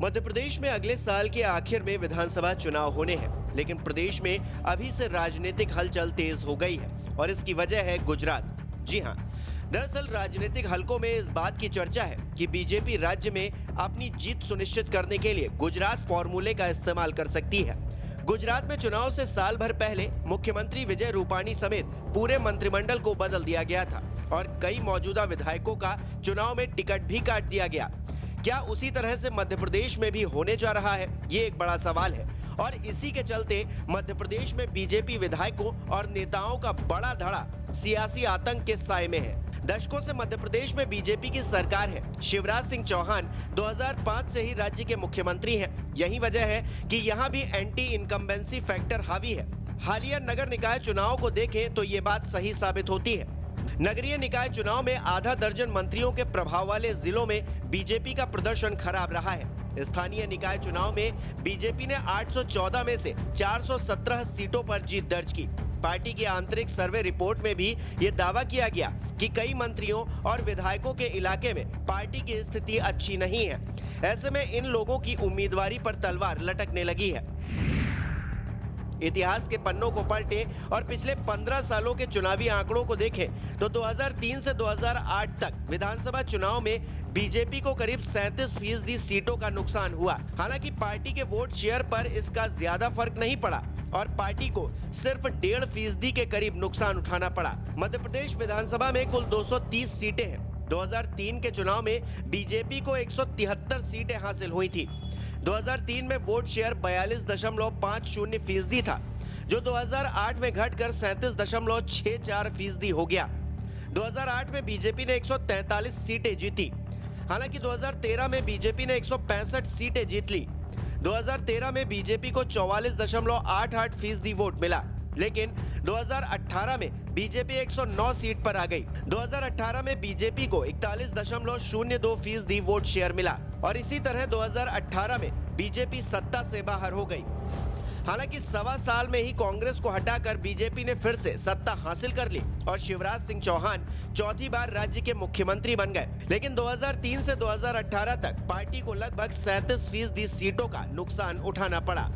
मध्य प्रदेश में अगले साल के आखिर में विधानसभा चुनाव होने हैं, लेकिन प्रदेश में अभी से राजनीतिक हलचल तेज हो गई है और इसकी वजह है गुजरात। जी हां, दरअसल राजनीतिक हलकों में इस बात की चर्चा है कि बीजेपी राज्य में अपनी जीत सुनिश्चित करने के लिए गुजरात फॉर्मूले का इस्तेमाल कर सकती है। गुजरात में चुनाव से साल भर पहले मुख्यमंत्री विजय रूपाणी समेत पूरे मंत्रिमंडल को बदल दिया गया था और कई मौजूदा विधायकों का चुनाव में टिकट भी काट दिया गया। क्या उसी तरह से मध्य प्रदेश में भी होने जा रहा है, ये एक बड़ा सवाल है और इसी के चलते मध्य प्रदेश में बीजेपी विधायकों और नेताओं का बड़ा धड़ा सियासी आतंक के साए में है। दशकों से मध्य प्रदेश में बीजेपी की सरकार है। शिवराज सिंह चौहान 2005 से ही राज्य के मुख्यमंत्री हैं। यही वजह है कि यहाँ भी एंटी इनकम्बेंसी फैक्टर हावी है। हालिया नगर निकाय चुनाव को देखें तो ये बात सही साबित होती है। नगरीय निकाय चुनाव में आधा दर्जन मंत्रियों के प्रभाव वाले जिलों में बीजेपी का प्रदर्शन खराब रहा है। स्थानीय निकाय चुनाव में बीजेपी ने 814 में से 417 सीटों पर जीत दर्ज की। पार्टी की आंतरिक सर्वे रिपोर्ट में भी ये दावा किया गया कि कई मंत्रियों और विधायकों के इलाके में पार्टी की स्थिति अच्छी नहीं है। ऐसे में इन लोगों की उम्मीदवारी पर तलवार लटकने लगी है। इतिहास के पन्नों को पलटें और पिछले 15 सालों के चुनावी आंकड़ों को देखें तो 2003 से 2008 तक विधानसभा चुनाव में बीजेपी को करीब 37% सीटों का नुकसान हुआ। हालांकि पार्टी के वोट शेयर पर इसका ज्यादा फर्क नहीं पड़ा और पार्टी को सिर्फ 1.5% के करीब नुकसान उठाना पड़ा। मध्य प्रदेश विधानसभा में कुल 230 सीटें हैं। 2003 के चुनाव में बीजेपी को 173 सीटें हासिल हुई थी। 2003 में वोट शेयर 42.50% था, जो 2008 में घटकर 37.64% हो गया। 2008 में बीजेपी ने 143 सीटें जीती। हालांकि 2013 में बीजेपी ने 165 सीटें जीत ली। 2013 में बीजेपी को 44.88% वोट मिला, लेकिन 2018 में बीजेपी 109 सीट पर आ गई। 2018 में बीजेपी को 41.02% वोट शेयर मिला और इसी तरह 2018 में बीजेपी सत्ता से बाहर हो गई। हालांकि सवा साल में ही कांग्रेस को हटाकर बीजेपी ने फिर से सत्ता हासिल कर ली और शिवराज सिंह चौहान चौथी बार राज्य के मुख्यमंत्री बन गए। लेकिन 2003 से 2018 तक पार्टी को लगभग 37% सीटों का नुकसान उठाना पड़ा।